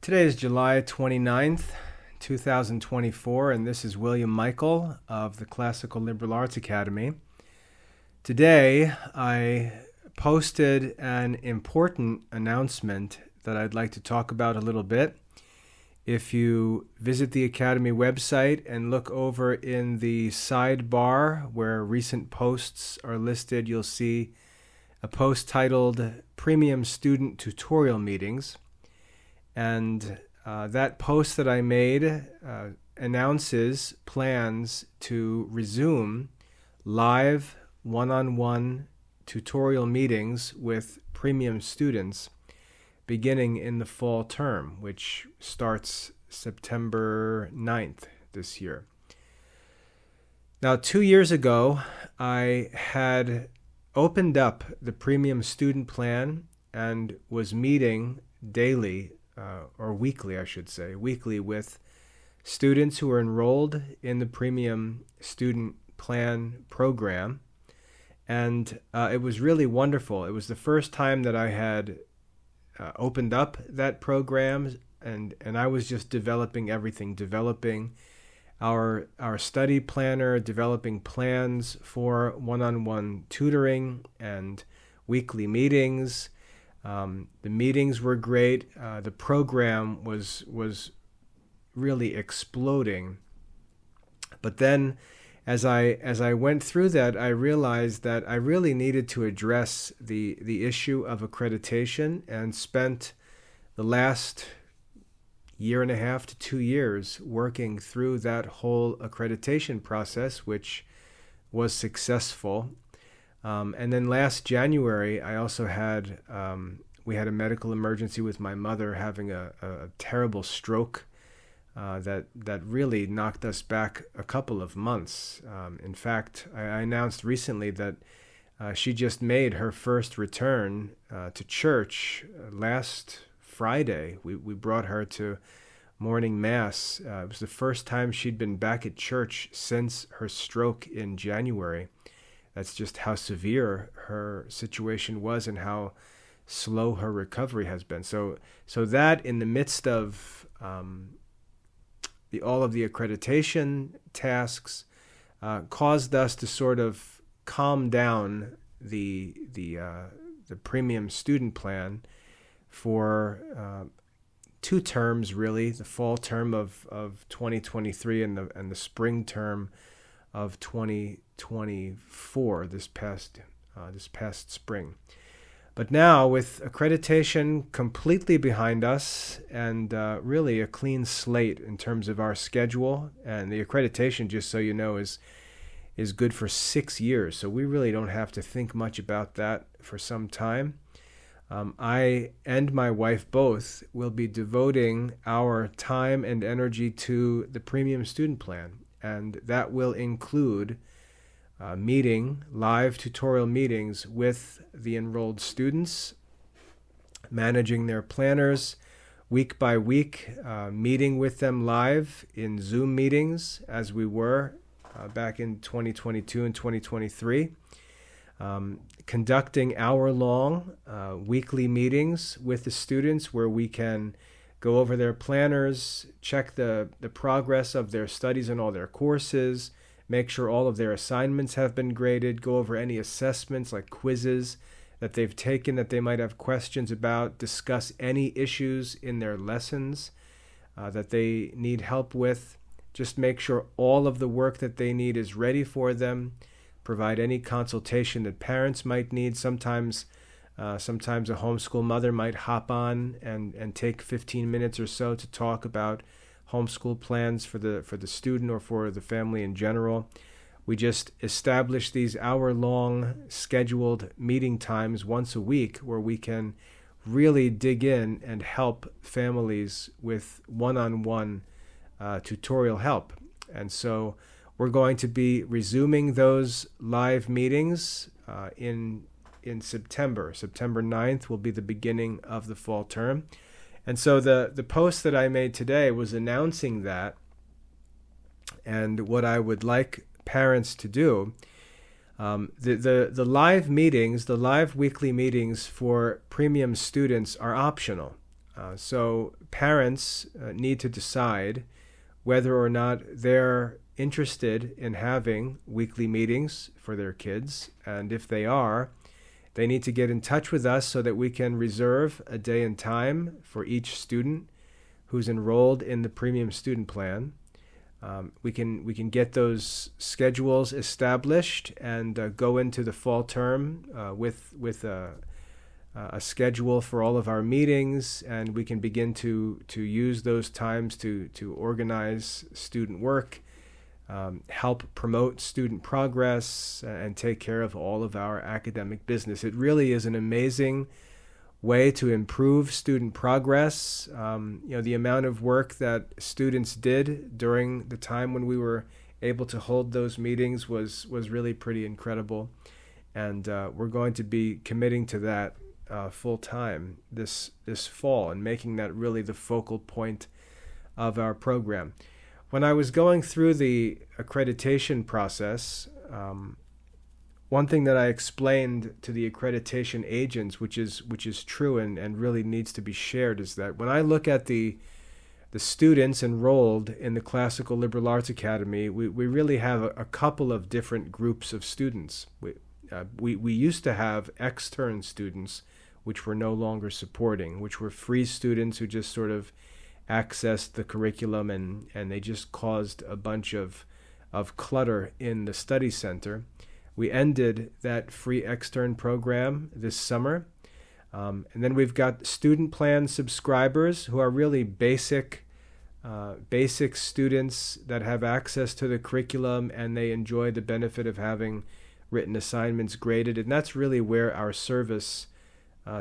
Today is July 29th, 2024, and this is William Michael of the Classical Liberal Arts Academy. Today, I posted an important announcement that I'd like to talk about a little bit. If you visit the Academy website and look over in the sidebar where recent posts are listed, you'll see a post titled Premium Student Tutorial Meetings. And that post that I made announces plans to resume live one-on-one tutorial meetings with premium students beginning in the fall term, which starts September 9th this year. Now, 2 years ago, I had opened up the premium student plan and was meeting daily or weekly, I should say, weekly with students who are enrolled in the Premium Student Plan program. And it was really wonderful. It was the first time that I had opened up that program, and I was just developing everything, developing our study planner, developing plans for one-on-one tutoring and weekly meetings. The meetings were great. The program was really exploding. But then, as I went through that, I realized that I really needed to address the issue of accreditation, and spent the last year and a half to 2 years working through that whole accreditation process, which was successful. And then last January, I also had we had a medical emergency with my mother having a terrible stroke that really knocked us back a couple of months. In fact, I announced recently that she just made her first return to church last Friday. We brought her to morning mass. It was the first time she'd been back at church since her stroke in January. That's just how severe her situation was and how slow her recovery has been. So that, in the midst of all of the accreditation tasks, caused us to sort of calm down the premium student plan for 2 terms, really, the fall term of 2023 and the spring term of 2024, this past spring. But now, with accreditation completely behind us and really a clean slate in terms of our schedule, and the accreditation, just so you know, is good for 6 years, so we really don't have to think much about that for some time. I and my wife both will be devoting our time and energy to the premium student plan, and that will include live tutorial meetings with the enrolled students, managing their planners week by week, meeting with them live in Zoom meetings as we were back in 2022 and 2023, conducting hour-long weekly meetings with the students where we can go over their planners, check the progress of their studies and all their courses, make sure all of their assignments have been graded, go over any assessments like quizzes that they've taken that they might have questions about, discuss any issues in their lessons that they need help with, just make sure all of the work that they need is ready for them, provide any consultation that parents might need. Sometimes a homeschool mother might hop on and take 15 minutes or so to talk about homeschool plans for the student or for the family in general. We just establish these hour-long scheduled meeting times once a week where we can really dig in and help families with one-on-one tutorial help. And so we're going to be resuming those live meetings in September. September 9th will be the beginning of the fall term. And so the post that I made today was announcing that, and what I would like parents to do. The live meetings, the live weekly meetings for premium students are optional. So parents need to decide whether or not they're interested in having weekly meetings for their kids. And if they are, they need to get in touch with us so that we can reserve a day and time for each student who's enrolled in the premium student plan. We can get those schedules established and go into the fall term with a schedule for all of our meetings, and we can begin to use those times to organize student work, help promote student progress, and take care of all of our academic business. It really is an amazing way to improve student progress. The amount of work that students did during the time when we were able to hold those meetings was really pretty incredible, and we're going to be committing to that full time this fall and making that really the focal point of our program. When I was going through the accreditation process, one thing that I explained to the accreditation agents, which is true and really needs to be shared, is that when I look at the students enrolled in the Classical Liberal Arts Academy, we really have a couple of different groups of students. We used to have extern students, which we're no longer supporting, which were free students who just sort of accessed the curriculum and they just caused a bunch of clutter in the study center. We ended that free extern program this summer. And then we've got student plan subscribers who are really basic students that have access to the curriculum and they enjoy the benefit of having written assignments graded. And that's really where our service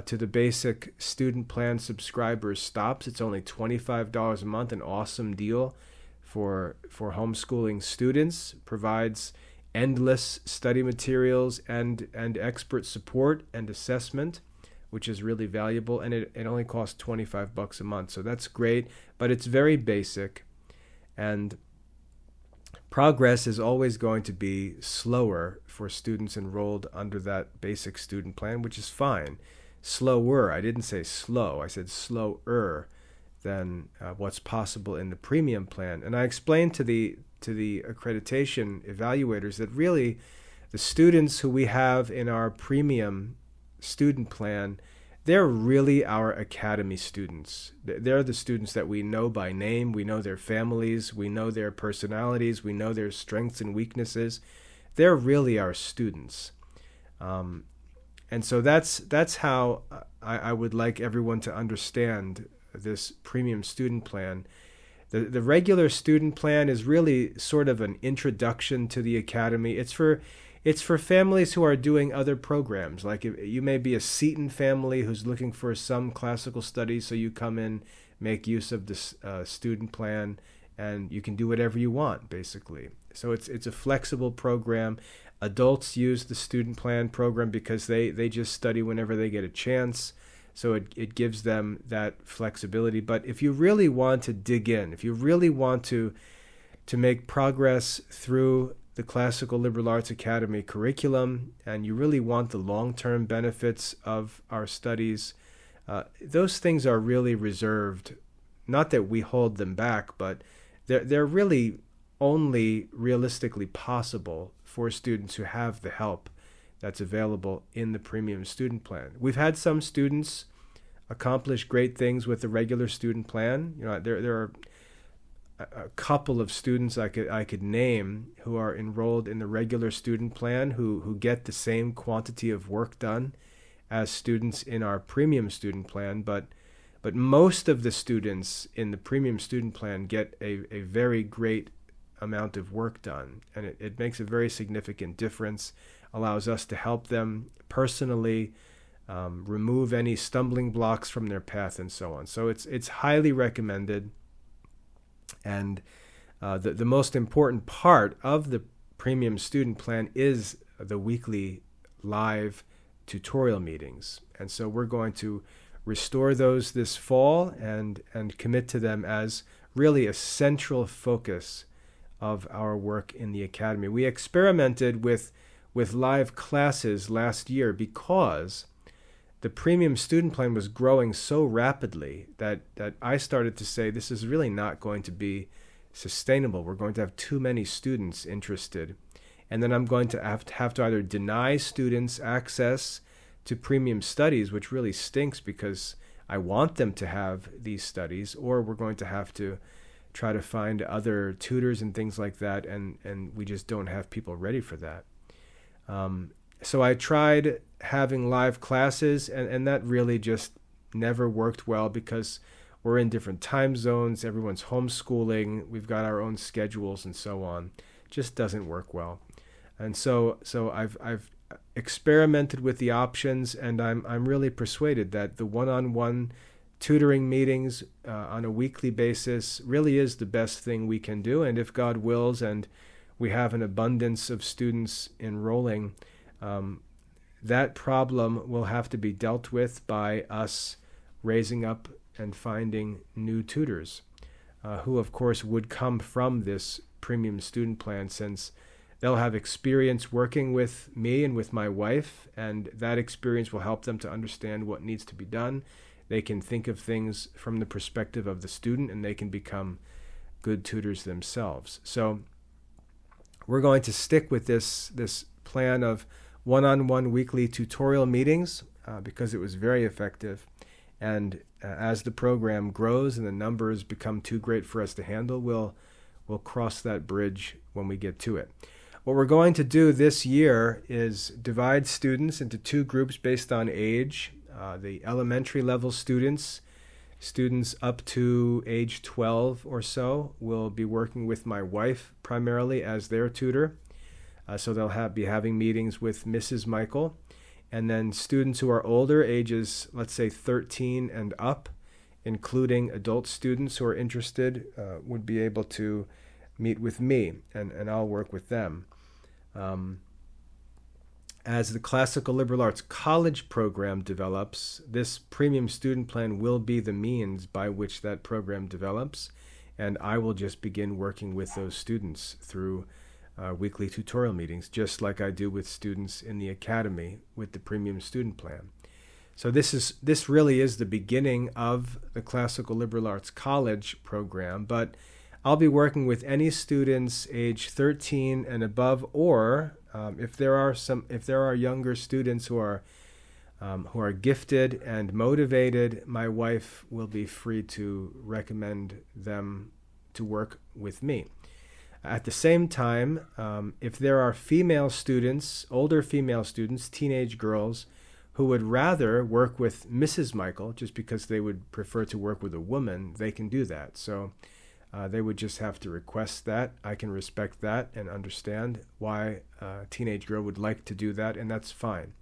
to the basic student plan subscribers stops. It's only $25 a month, an awesome deal for homeschooling students, provides endless study materials and expert support and assessment, which is really valuable, and it only costs $25 a month. So that's great, but it's very basic, and progress is always going to be slower for students enrolled under that basic student plan, which is fine. Slower, I didn't say slow, I said slower than what's possible in the premium plan. And I explained to the accreditation evaluators that really the students who we have in our premium student plan, they're really our academy students. They're the students that we know by name, we know their families, we know their personalities, we know their strengths and weaknesses. They're really our students. And so that's how I would like everyone to understand this premium student plan. The regular student plan is really sort of an introduction to the academy. It's for families who are doing other programs. Like you may be a Seton family who's looking for some classical studies, so you come in, make use of this student plan, and you can do whatever you want, basically. So it's a flexible program. Adults use the student plan program because they just study whenever they get a chance. So it gives them that flexibility. But if you really want to dig in, if you really want to make progress through the Classical Liberal Arts Academy curriculum, and you really want the long-term benefits of our studies, those things are really reserved. Not that we hold them back, but they're really only realistically possible for students who have the help that's available in the premium student plan. We've had some students accomplish great things with the regular student plan. There are a couple of students I could name who are enrolled in the regular student plan who get the same quantity of work done as students in our premium student plan, but most of the students in the premium student plan get a very great amount of work done, and it makes a very significant difference, allows us to help them personally, remove any stumbling blocks from their path and so on. So it's highly recommended, and the most important part of the premium student plan is the weekly live tutorial meetings, and so we're going to restore those this fall and commit to them as really a central focus of our work in the academy. We experimented with live classes last year because the premium student plan was growing so rapidly that I started to say, this is really not going to be sustainable. We're going to have too many students interested. And then I'm going to have to either deny students access to premium studies, which really stinks because I want them to have these studies, or we're going to have to try to find other tutors and things like that, and we just don't have people ready for that. So I tried having live classes, and that really just never worked well because we're in different time zones, everyone's homeschooling, we've got our own schedules and so on. Just doesn't work well. And so I've experimented with the options, and I'm really persuaded that the one-on-one tutoring meetings on a weekly basis really is the best thing we can do. And if God wills and we have an abundance of students enrolling, that problem will have to be dealt with by us raising up and finding new tutors, who of course would come from this premium student plan, since they'll have experience working with me and with my wife, and that experience will help them to understand what needs to be done. They can think of things from the perspective of the student, and they can become good tutors themselves. So we're going to stick with this plan of one-on-one weekly tutorial meetings because it was very effective. And as the program grows and the numbers become too great for us to handle, we'll cross that bridge when we get to it. What we're going to do this year is divide students into two groups based on age. The elementary level students up to age 12 or so, will be working with my wife primarily as their tutor. So they'll be having meetings with Mrs. Michael. And then students who are older, ages, let's say 13 and up, including adult students who are interested, would be able to meet with me, and I'll work with them. As the Classical Liberal Arts College program develops, this premium student plan will be the means by which that program develops, and I will just begin working with those students through weekly tutorial meetings, just like I do with students in the academy with the premium student plan. So this really is the beginning of the Classical Liberal Arts College program, but I'll be working with any students age 13 and above, or if there are younger students who are gifted and motivated, my wife will be free to recommend them to work with me. At the same time, if there are female students, older female students, teenage girls, who would rather work with Mrs. Michael just because they would prefer to work with a woman, they can do that. So they would just have to request that. I can respect that and understand why a teenage girl would like to do that, and that's fine.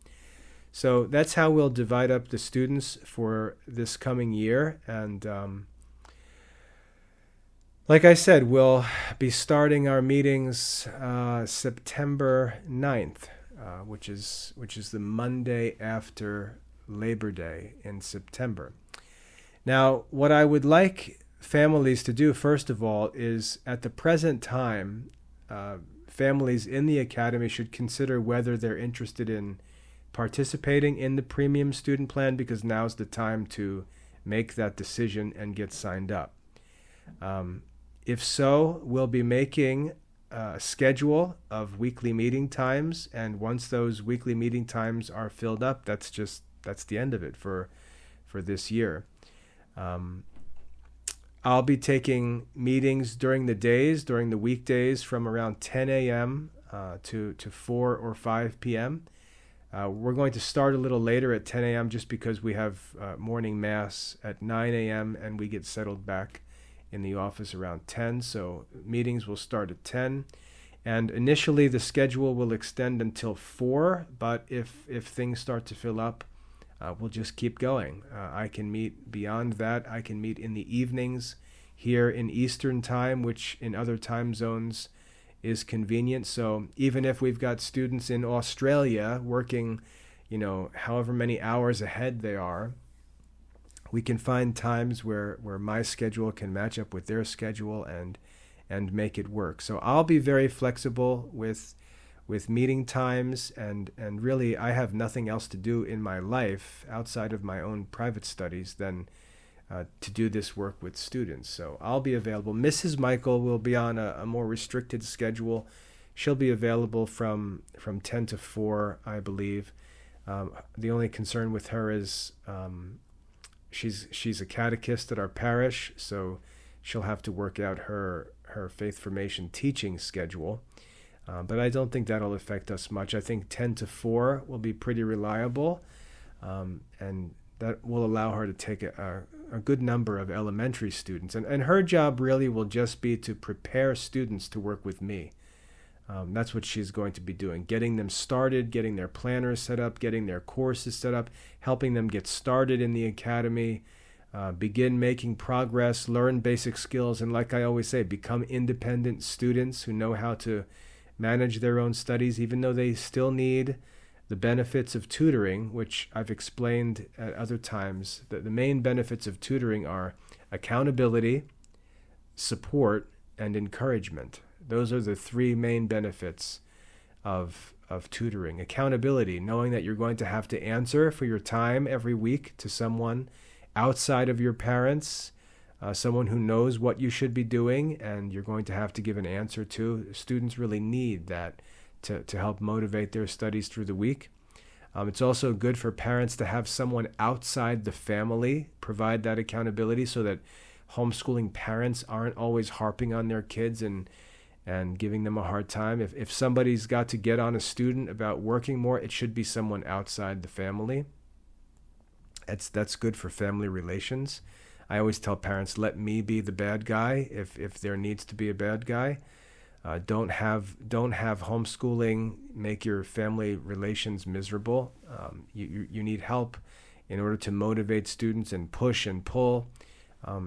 So that's how we'll divide up the students for this coming year. And like I said, we'll be starting our meetings September 9th, which is the Monday after Labor Day in September. Now, what I would like families to do, first of all, is at the present time, families in the academy should consider whether they're interested in participating in the premium student plan, because now's the time to make that decision and get signed up. If so, we'll be making a schedule of weekly meeting times, and once those weekly meeting times are filled up, that's the end of it for this year. I'll be taking meetings during the weekdays from around 10 a.m. to 4 or 5 p.m. We're going to start a little later at 10 a.m. just because we have morning mass at 9 a.m. and we get settled back in the office around 10. So meetings will start at 10. And initially the schedule will extend until 4, but if things start to fill up, we'll just keep going. I can meet beyond that. I can meet in the evenings here in Eastern time, which in other time zones is convenient. So even if we've got students in Australia working, however many hours ahead they are, we can find times where my schedule can match up with their schedule and make it work. So I'll be very flexible with with meeting times, and really I have nothing else to do in my life outside of my own private studies than to do this work with students. So I'll be available. Mrs. Michael will be on a more restricted schedule. She'll be available from 10 to 4, I believe. The only concern with her is she's a catechist at our parish, so she'll have to work out her faith formation teaching schedule. But I don't think that'll affect us much. I think 10 to 4 will be pretty reliable, and that will allow her to take a good number of elementary students. And her job really will just be to prepare students to work with me. That's what she's going to be doing, getting them started, getting their planners set up, getting their courses set up, helping them get started in the academy, begin making progress, learn basic skills, and like I always say, become independent students who know how to manage their own studies, even though they still need the benefits of tutoring, which I've explained at other times. That the main benefits of tutoring are accountability, support, and encouragement. Those are the 3 main benefits of tutoring. Accountability, knowing that you're going to have to answer for your time every week to someone outside of your parents, someone who knows what you should be doing, and you're going to have to give an answer to. Students really need that to help motivate their studies through the week. It's also good for parents to have someone outside the family provide that accountability, so that homeschooling parents aren't always harping on their kids and giving them a hard time. If somebody's got to get on a student about working more, it should be someone outside the family. That's good for family relations. I always tell parents, let me be the bad guy if there needs to be a bad guy. Don't have homeschooling make your family relations miserable. You need help in order to motivate students and push and pull.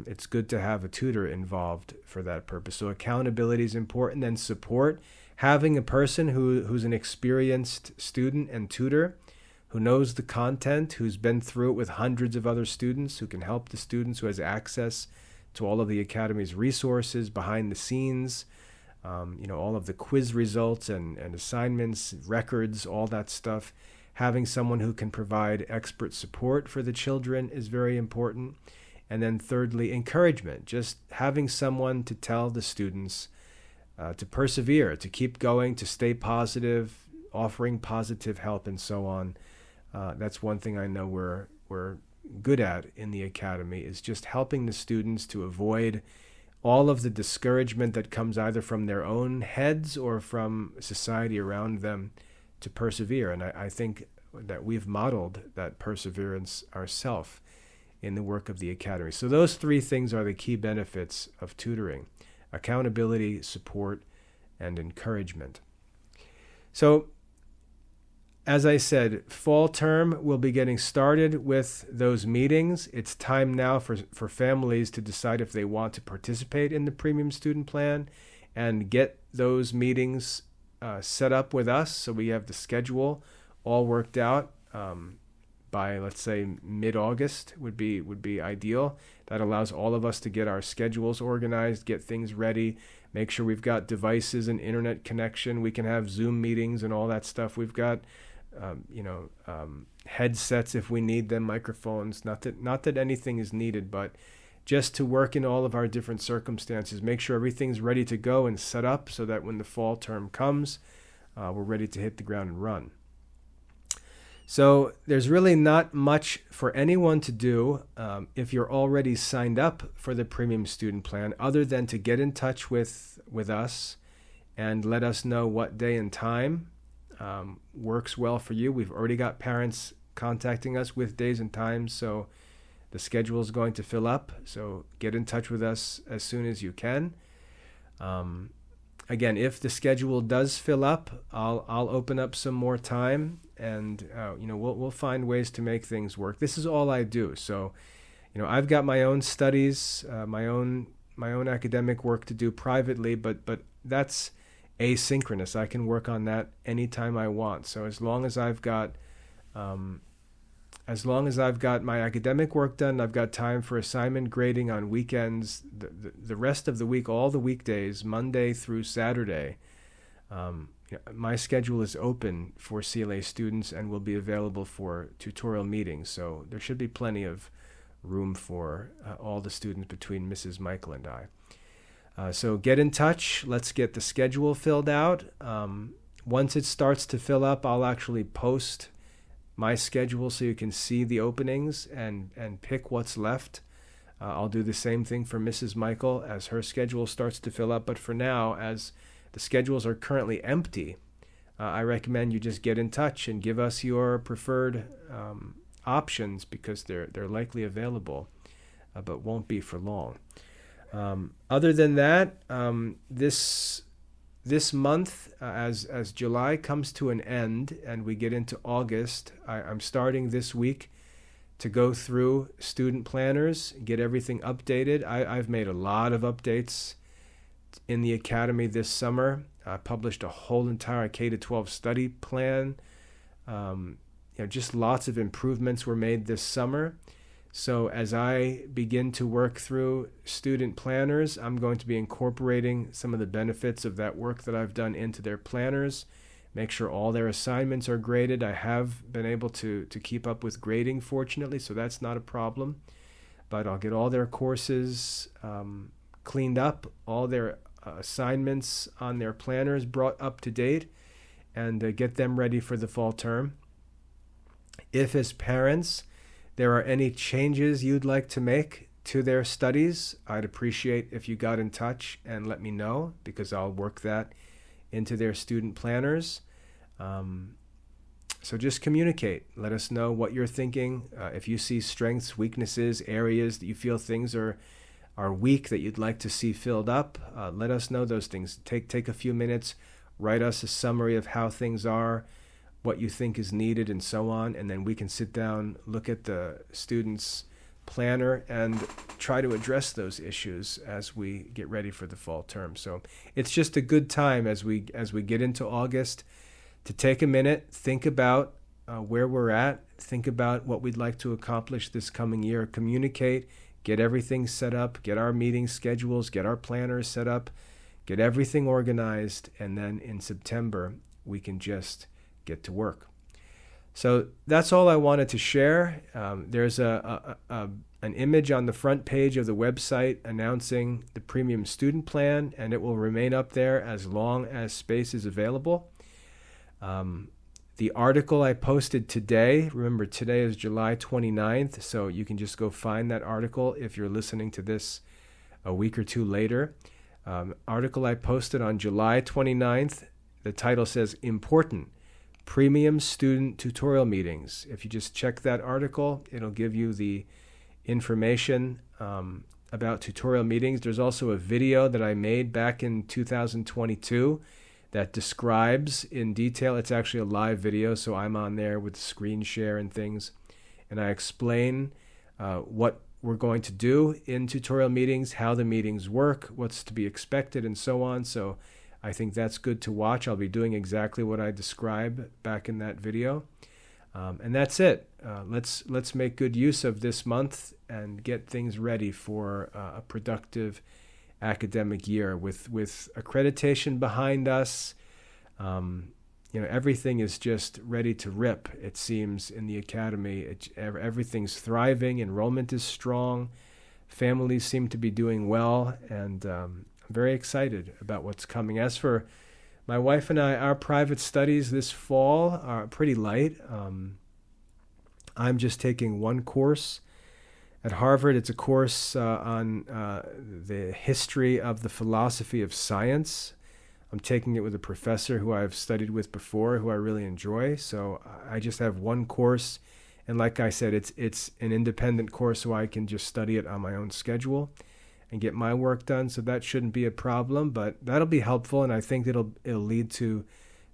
It's good to have a tutor involved for that purpose. So accountability is important. Then support, having a person who's an experienced student and tutor, who knows the content, who's been through it with hundreds of other students, who can help the students, who has access to all of the Academy's resources behind the scenes, all of the quiz results and assignments, records, all that stuff. Having someone who can provide expert support for the children is very important. And then thirdly, encouragement, just having someone to tell the students to persevere, to keep going, to stay positive, offering positive help, and so on. That's one thing I know we're good at in the Academy, is just helping the students to avoid all of the discouragement that comes either from their own heads or from society around them, to persevere. And I think that we've modeled that perseverance ourselves in the work of the Academy. So those 3 things are the key benefits of tutoring: accountability, support, and encouragement. So, as I said, fall term will be getting started with those meetings. It's time now for families to decide if they want to participate in the Premium Student Plan and get those meetings set up with us, so we have the schedule all worked out by, let's say, mid-August would be ideal. That allows all of us to get our schedules organized, get things ready, make sure we've got devices and internet connection. We can have Zoom meetings and all that stuff. We've got headsets if we need them, microphones. Not that anything is needed, but just to work in all of our different circumstances, make sure everything's ready to go and set up, so that when the fall term comes, we're ready to hit the ground and run. So there's really not much for anyone to do if you're already signed up for the Premium Student Plan, other than to get in touch with us and let us know what day and time works well for you. We've already got parents contacting us with days and times, so the schedule is going to fill up. So get in touch with us as soon as you can. Again, if the schedule does fill up, I'll open up some more time, and we'll find ways to make things work. This is all I do, so I've got my own studies, my own academic work to do privately, but that's asynchronous. I can work on that anytime I want. So as long as I've got my academic work done, I've got time for assignment grading on weekends. The rest of the week, all the weekdays, Monday through Saturday, my schedule is open for CLA students and will be available for tutorial meetings. So there should be plenty of room for all the students between Mrs. Michael and I. So get in touch. Let's get the schedule filled out. Once it starts to fill up, I'll actually post my schedule so you can see the openings and pick what's left. I'll do the same thing for Mrs. Michael as her schedule starts to fill up. But for now, as the schedules are currently empty, I recommend you just get in touch and give us your preferred options, because they're likely available, but won't be for long. Other than that, this month, as July comes to an end and we get into August, I'm starting this week to go through student planners, get everything updated. I've made a lot of updates in the Academy this summer. I published a whole entire K-12 study plan. Just lots of improvements were made this summer. So as I begin to work through student planners, I'm going to be incorporating some of the benefits of that work that I've done into their planners. Make sure all their assignments are graded. I have been able to keep up with grading, fortunately, so that's not a problem. But I'll get all their courses cleaned up, all their assignments on their planners brought up to date, and get them ready for the fall term. If, as parents, there are any changes you'd like to make to their studies, I'd appreciate if you got in touch and let me know, because I'll work that into their student planners. So just communicate. Let us know what you're thinking. If you see strengths, weaknesses, areas that you feel things are weak that you'd like to see filled up, let us know those things. Take a few minutes, write us a summary of how things are, what you think is needed, and so on, and then we can sit down, look at the student's planner, and try to address those issues as we get ready for the fall term. So it's just a good time as we get into August to take a minute, think about where we're at, think about what we'd like to accomplish this coming year, communicate, get everything set up, get our meeting schedules, get our planners set up, get everything organized, and then in September we can just get to work. So that's all I wanted to share. There's an image on the front page of the website announcing the premium student plan, and it will remain up there as long as space is available. The article I posted today, remember today is July 29th, so you can just go find that article if you're listening to this a week or two later. Article I posted on July 29th, the title says Important Premium Student Tutorial Meetings. If you just check that article, it'll give you the information about tutorial meetings. There's also a video that I made back in 2022 that describes in detail. It's actually a live video, so I'm on there with screen share and things, and I explain what we're going to do in tutorial meetings, how the meetings work, what's to be expected, and so on. So I think that's good to watch. I'll be doing exactly what I describe back in that video. And that's it. Let's make good use of this month and get things ready for a productive academic year with accreditation behind us. Everything is just ready to rip, it seems, in the Academy. Everything's thriving. Enrollment is strong. Families seem to be doing well, and I'm very excited about what's coming. As for my wife and I, our private studies this fall are pretty light. I'm just taking one course at Harvard. It's a course on the history of the philosophy of science. I'm taking it with a professor who I've studied with before, who I really enjoy. So I just have one course. And like I said, it's an independent course, so I can just study it on my own schedule and get my work done. So that shouldn't be a problem, but that'll be helpful. And I think it'll lead to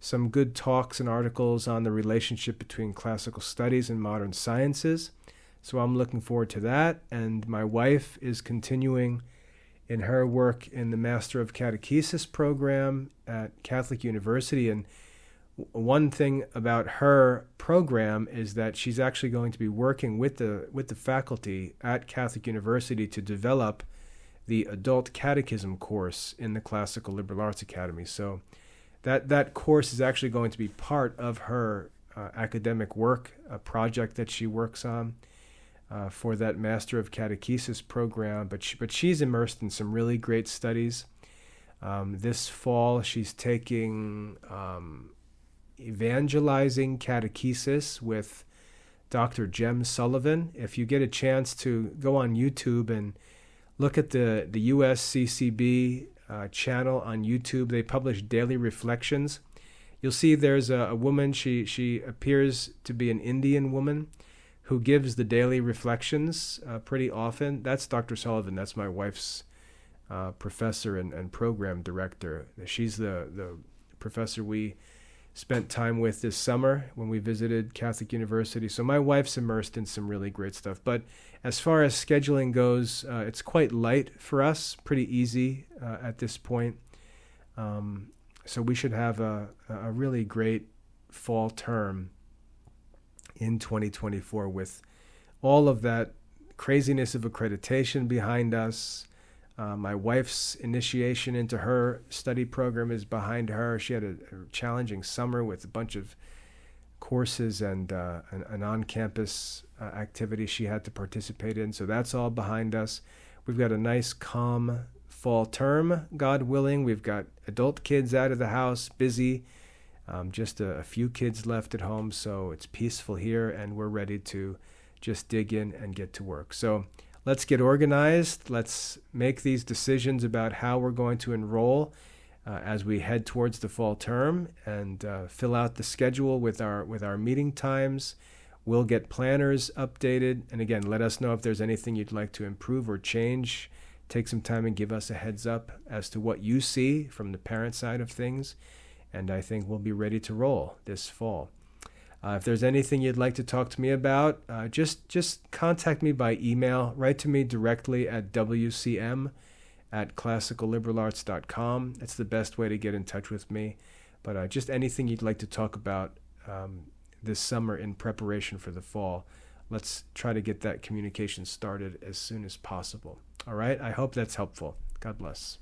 some good talks and articles on the relationship between classical studies and modern sciences. So I'm looking forward to that. And my wife is continuing in her work in the Master of Catechesis program at Catholic University. And one thing about her program is that she's actually going to be working with the faculty at Catholic University to develop the Adult Catechism course in the Classical Liberal Arts Academy. So that course is actually going to be part of her academic work, a project that she works on for that Master of Catechesis program. But she's immersed in some really great studies. This fall, she's taking Evangelizing Catechesis with Dr. Jem Sullivan. If you get a chance to go on YouTube and look at the USCCB channel on YouTube, they publish daily reflections. You'll see there's a woman, she appears to be an Indian woman, who gives the daily reflections pretty often. That's Dr. Sullivan. That's my wife's professor and program director. She's the professor we spent time with this summer when we visited Catholic University. So my wife's immersed in some really great stuff. But as far as scheduling goes, it's quite light for us, pretty easy at this point. So we should have a really great fall term in 2024 with all of that craziness of accreditation behind us. My wife's initiation into her study program is behind her. She had a challenging summer with a bunch of courses and an on-campus activity she had to participate in. So that's all behind us. We've got a nice, calm fall term, God willing. We've got adult kids out of the house, busy. Just a few kids left at home, so it's peaceful here, and we're ready to just dig in and get to work. So let's get organized. Let's make these decisions about how we're going to enroll as we head towards the fall term, and fill out the schedule with our meeting times. We'll get planners updated. And again, let us know if there's anything you'd like to improve or change. Take some time and give us a heads up as to what you see from the parent side of things. And I think we'll be ready to roll this fall. If there's anything you'd like to talk to me about, just contact me by email. Write to me directly at wcm@classicalliberalarts.com. It's the best way to get in touch with me. But just anything you'd like to talk about this summer in preparation for the fall, let's try to get that communication started as soon as possible. All right? I hope that's helpful. God bless.